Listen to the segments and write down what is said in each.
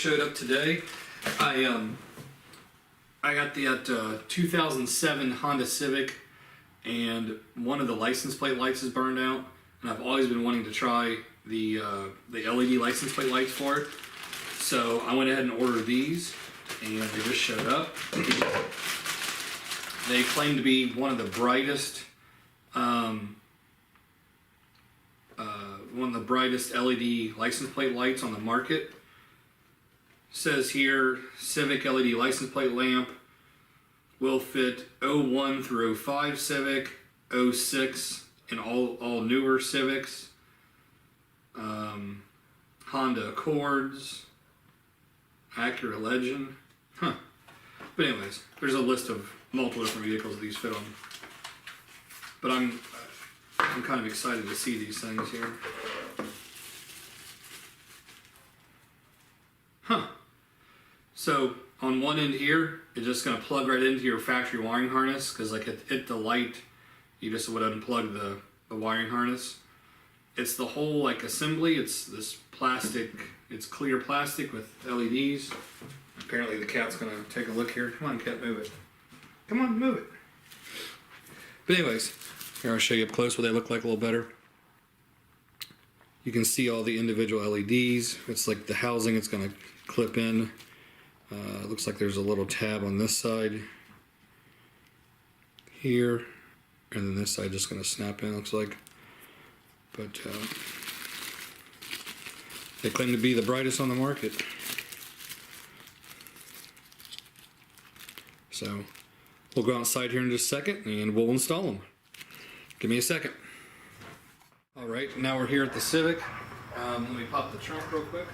showed up today. I got the 2007 Honda Civic, and one of the license plate lights is burned out, and I've always been wanting to try the LED license plate lights for it. So I went ahead and ordered these, and they just showed up. They claim to be one of the brightest LED license plate lights on the market. Says here, Civic LED license plate lamp will fit 01 through 05 Civic, 06 and all newer Civics, Honda Accords, Acura Legend. But anyways, there's a list of multiple different vehicles that these fit on. But I'm kind of excited to see these things here. So on one end here, it's just going to plug right into your factory wiring harness, because like at the light, you just would unplug the wiring harness. It's the whole like assembly. It's this plastic, it's clear plastic with LEDs. Apparently the cat's going to take a look here. Come on, cat, move it. Come on, move it. But anyways, here I'll show you up close what they look like a little better. You can see all the individual LEDs. It's like the housing, it's going to clip in. It looks like there's a little tab on this side here, and then this side just going to snap in, looks like. But they claim to be the brightest on the market. So we'll go outside here in just a second and we'll install them. Give me a second. Alright, now we're here at the Civic. Let me pop the trunk real quick.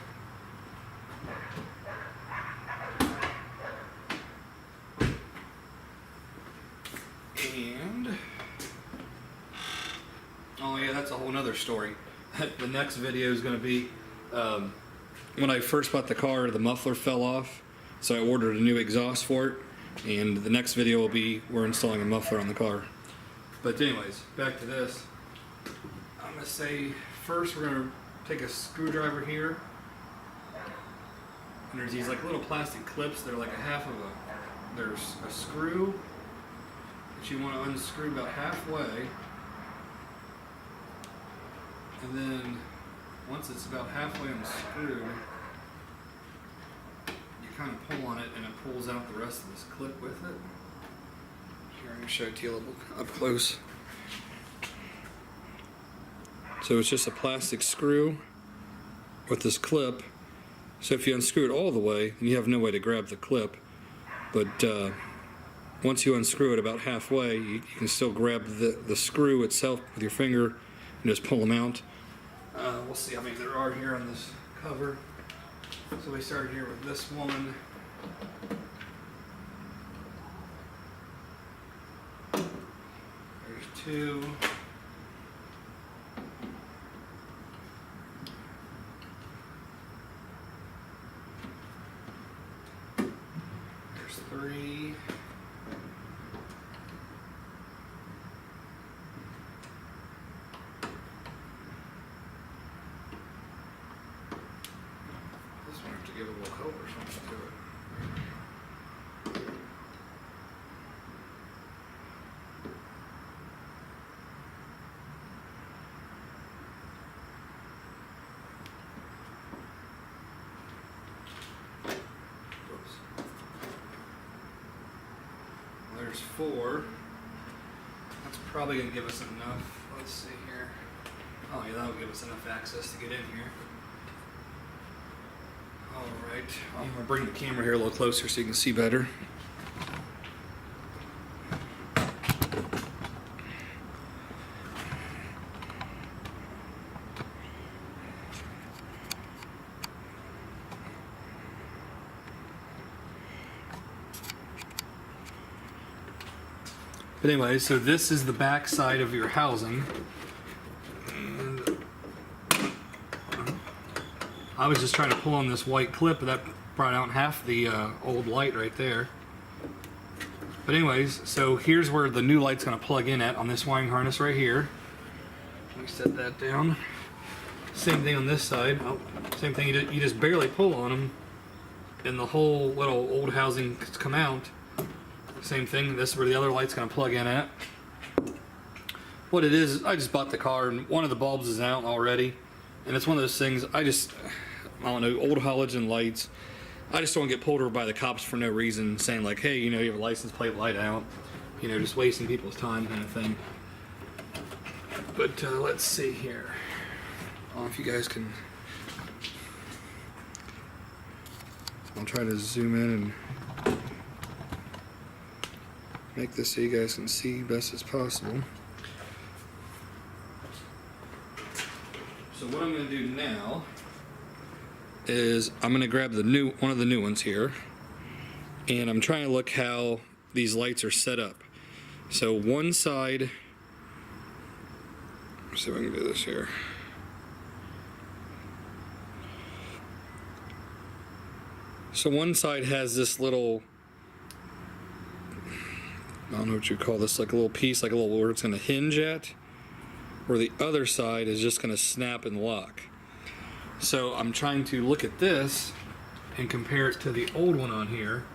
And oh yeah, that's a whole nother story. The next video is going to be when I first bought the car, the muffler fell off, so I ordered a new exhaust for it, and the next video will be we're installing a muffler on the car. But anyways, back to this. I'm going to say first we're going to take a screwdriver here, and there's these like little plastic clips that are like a half of there's a screw that you want to unscrew about halfway, and then once it's about halfway unscrewed, you kind of pull on it and it pulls out the rest of this clip with it. Here, I'm going to show it to you a little up close. So it's just a plastic screw with this clip. So if you unscrew it all the way, then you have no way to grab the clip. But once you unscrew it about halfway, you can still grab the screw itself with your finger and just pull them out. We'll see how many there are here on this cover. So we started here with this one. There's two. There's three. Give it a little help or something to it. Oops. There's four. That's probably going to give us enough. Let's see here. Oh yeah, that'll give us enough access to get in here. Alright, I'm going to bring the camera here a little closer so you can see better. But anyway, so this is the back side of your housing. I was just trying to pull on this white clip, but that brought out half the old light right there. But anyways, so here's where the new light's going to plug in at on this wiring harness right here. Let me set that down. Same thing on this side. Oh, same thing, you just barely pull on them and the whole little old housing come out. Same thing, this is where the other light's gonna plug in at. What it is, I just bought the car and one of the bulbs is out already. And it's one of those things, I don't know, old halogen lights. I just don't get pulled over by the cops for no reason, saying like, hey, you know, you have a license plate light out. You know, just wasting people's time kind of thing. But let's see here. I don't know if you guys can. I'll try to zoom in and make this so you guys can see best as possible. So what I'm going to do now is I'm going to grab one of the new ones here, and I'm trying to look how these lights are set up. So one side, let's see if I can do this here. So one side has this little, I don't know what you call this, like a little piece, like a little where it's going to hinge at, where the other side is just going to snap and lock. So I'm trying to look at this and compare it to the old one on here.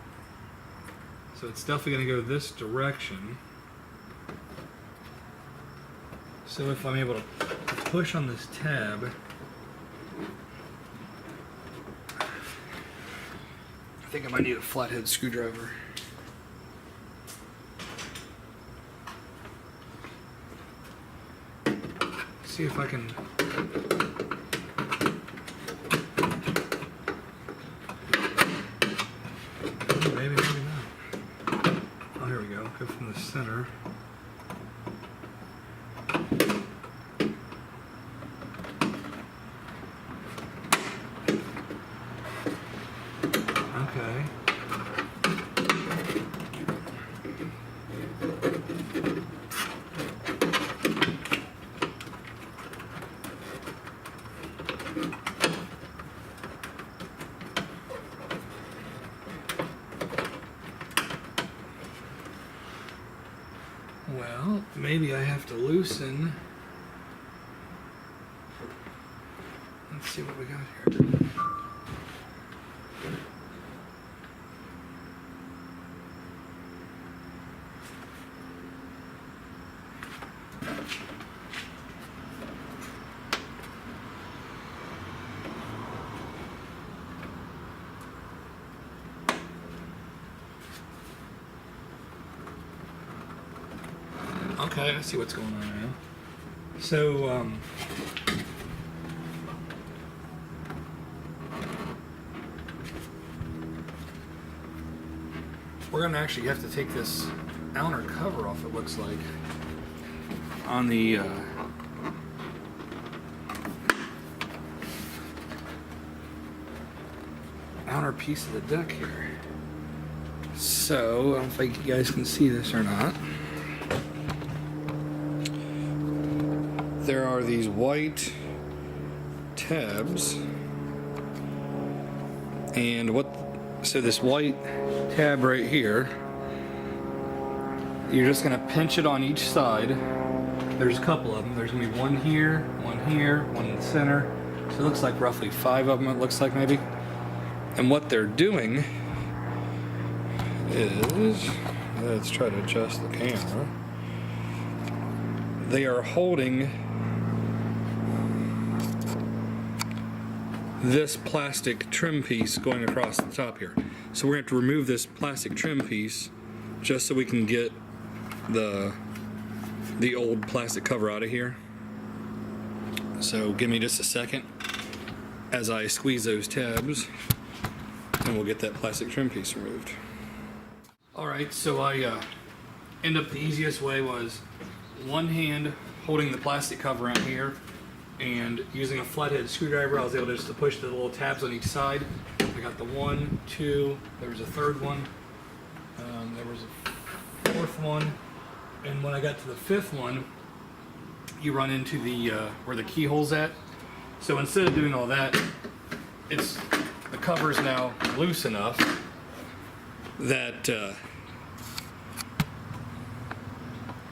So it's definitely going to go this direction. So if I'm able to push on this tab, I think I might need a flathead screwdriver. See if I can. Maybe not. Oh, here we go. Go from the center. Okay. Well, maybe I have to loosen. Let's see what we got here. Okay, I see what's going on now. So, we're gonna actually have to take this outer cover off, it looks like, on the outer piece of the deck here. So, I don't think you guys can see this or not. There are these white tabs, and so this white tab right here, you're just gonna pinch it on each side. There's a couple of them. There's gonna be one here, one in the center. So it looks like roughly 5 of them, it looks like maybe. And what they're doing is, let's try to adjust the camera. They are holding this plastic trim piece going across the top here. So we're going to have to remove this plastic trim piece just so we can get the old plastic cover out of here. So give me just a second as I squeeze those tabs and we'll get that plastic trim piece removed. Alright, so I end up the easiest way was one hand holding the plastic cover out here, and using a flathead screwdriver I was able just to push the little tabs on each side. I got the 1, 2, there was a third one, there was a fourth one, and when I got to the fifth one, you run into the where the keyhole's at. So instead of doing all that, the cover is now loose enough that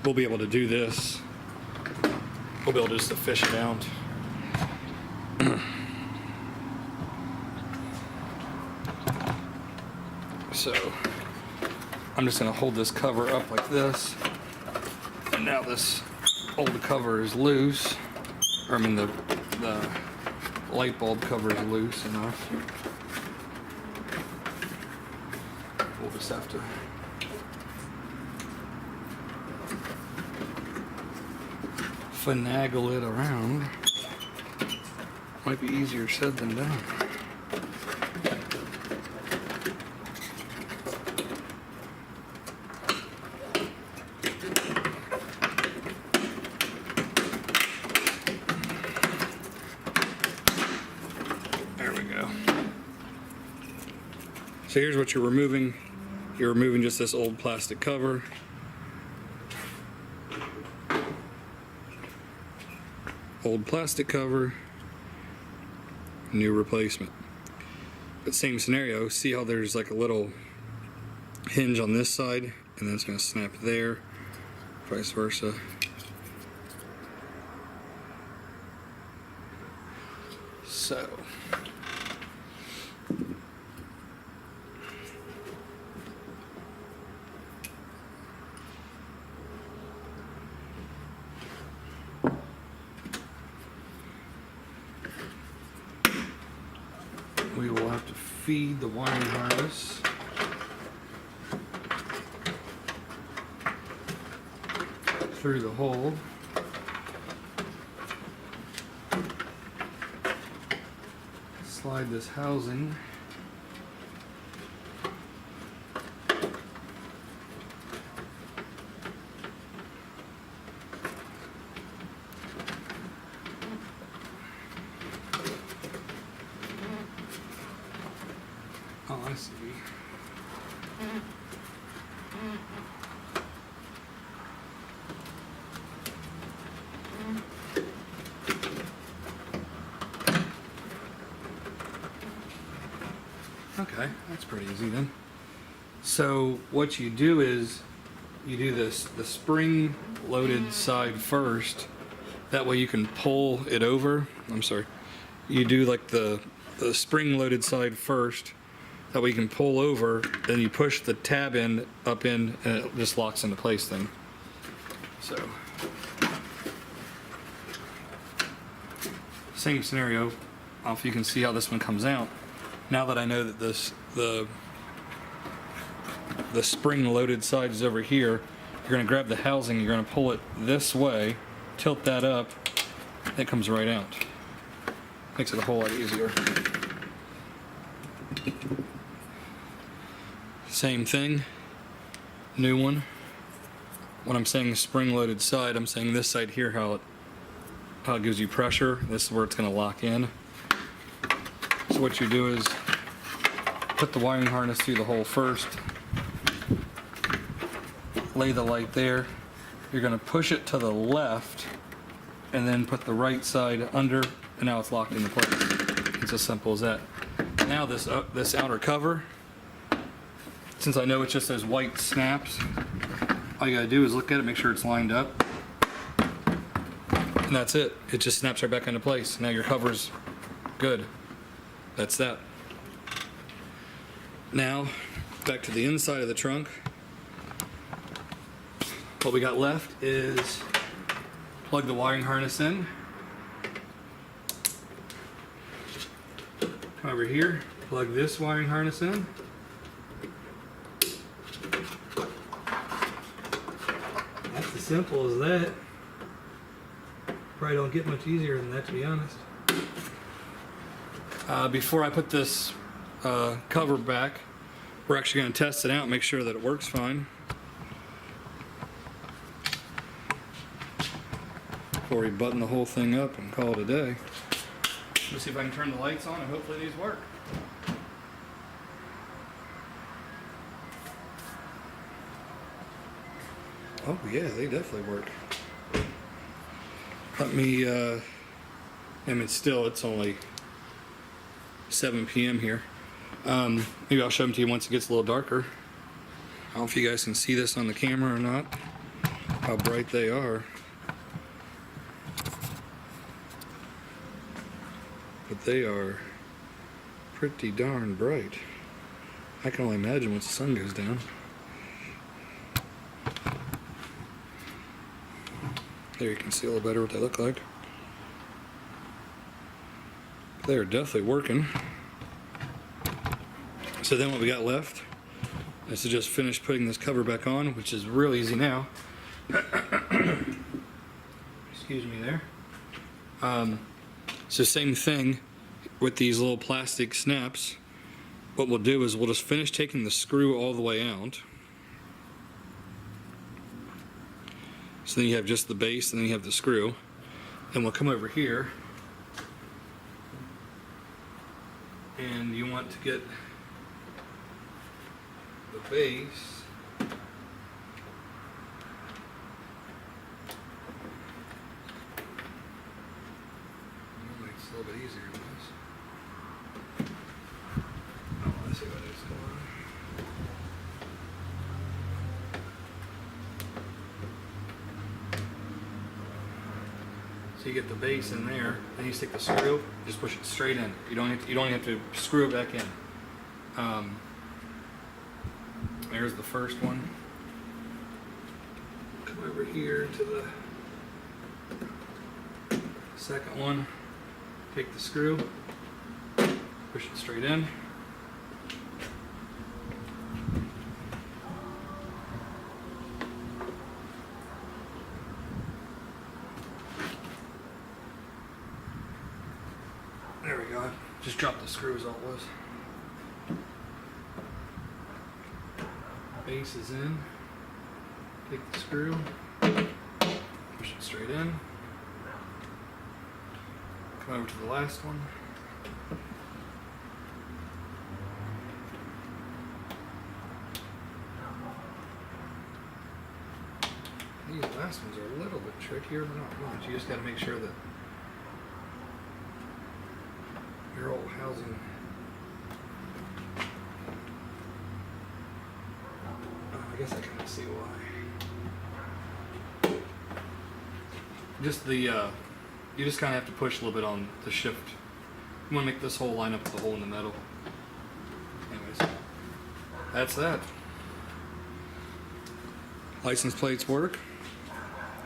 we'll be able to do this. We'll be able just to fish it out. So I'm just going to hold this cover up like this, and now this old cover is loose, or I mean the light bulb cover is loose enough. We'll just have to finagle it around. Might be easier said than done. There we go. So here's what you're removing. You're removing just this old plastic cover. Old plastic cover, new replacement. But same scenario, see how there's like a little hinge on this side, and then it's going to snap there, vice versa. So we will have to feed the wiring harness through the hole. Slide this housing oh, I see. Okay, that's pretty easy then. So what you do is you do the spring loaded side first. That way you can pull it over. I'm sorry. You do like the spring loaded side first. That way you can pull over, then you push the tab end up in, and it just locks into place then. So same scenario. I don't know if you can see how this one comes out. Now that I know that the spring loaded side is over here, you're going to grab the housing, you're going to pull it this way, tilt that up, and it comes right out. Makes it a whole lot easier. Same thing, new one. When I'm saying spring loaded side, I'm saying this side here, how it gives you pressure. This is where it's going to lock in. So what you do is put the wiring harness through the hole first, lay the light there, you're going to push it to the left, and then put the right side under, and now it's locked into place. It's as simple as that. Now this outer cover, since I know it's just those white snaps, all you got to do is look at it, make sure it's lined up, and that's it. It just snaps right back into place. Now your cover's good. That's that. Now, back to the inside of the trunk. What we got left is plug the wiring harness in. Come over here, plug this wiring harness in. That's as simple as that. Probably don't get much easier than that, to be honest. Before I put this cover back, we're actually going to test it out and make sure that it works fine. Before we button the whole thing up and call it a day. Let's see if I can turn the lights on and hopefully these work. Oh yeah, they definitely work. Let me, I mean it's only 7 p.m. here. Maybe I'll show them to you once it gets a little darker. I don't know if you guys can see this on the camera or not, how bright they are. But they are pretty darn bright. I can only imagine once the sun goes down. There you can see a little better what they look like. They are definitely working. So then what we got left is to just finish putting this cover back on, which is real easy now. Excuse me there. So same thing with these little plastic snaps. What we'll do is we'll just finish taking the screw all the way out. So then you have just the base and then you have the screw. And we'll come over here and you want to get the base it's a little bit easier than this. Oh, let's see what it's going on. So you get the base in there, then you stick the screw, just push it straight in. You don't have to screw it back in. There's the first one. Come over here to the second one. Take the screw, push it straight in. There we go. Just drop the screws all it was. Base is in. Take the screw, push it straight in. Come over to the last one. These last ones are a little bit trickier, but not much. You just got to make sure that your old housing I guess I kind of see why. Just the you just kind of have to push a little bit on the shift. You want to make this hole line up with the hole in the metal. Anyways, that's that. License plates work.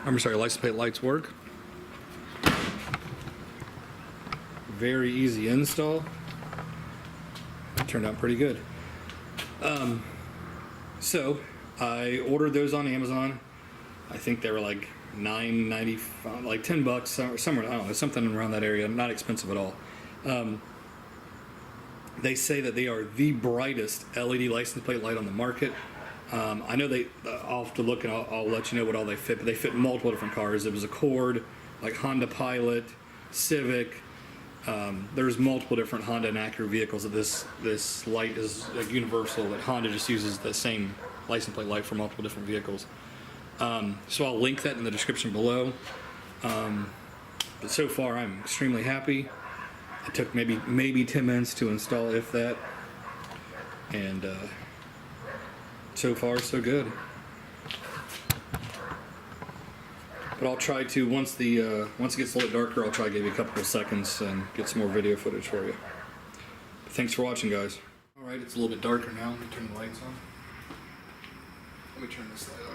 I'm sorry, license plate lights work. Very easy install. It turned out pretty good. So I ordered those on Amazon. I think they were like $9.95, like $10, somewhere, I don't know, something around that area. Not expensive at all. They say that they are the brightest LED license plate light on the market. I know I'll have to look and I'll let you know what all they fit, but they fit multiple different cars. It was Accord, like Honda Pilot, Civic. There's multiple different Honda and Acura vehicles that this light is like universal, that Honda just uses the same license plate light for multiple different vehicles. So I'll link that in the description below. But so far I'm extremely happy. It took maybe 10 minutes to install, if that. And so far so good. But I'll try to, once it gets a little bit darker, I'll try to give you a couple of seconds and get some more video footage for you. But thanks for watching, guys. Alright, it's a little bit darker now. Let me turn the lights on. Let me turn this light off.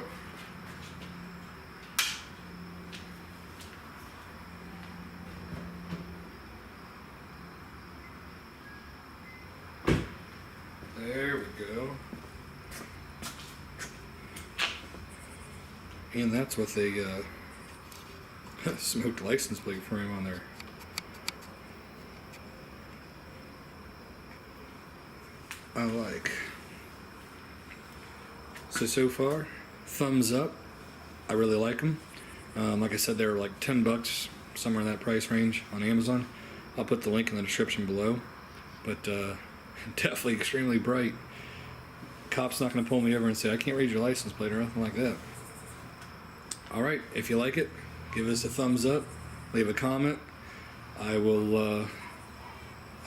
There we go. And that's with a smoked license plate frame on there. I like. So far, thumbs up. I really like them. Like I said, they were like $10, somewhere in that price range on Amazon. I'll put the link in the description below. But definitely extremely bright. Cop's not going to pull me over and say, I can't read your license plate or nothing like that. Alright, if you like it, give us a thumbs up, leave a comment. I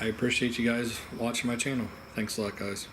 appreciate you guys watching my channel. Thanks a lot, guys.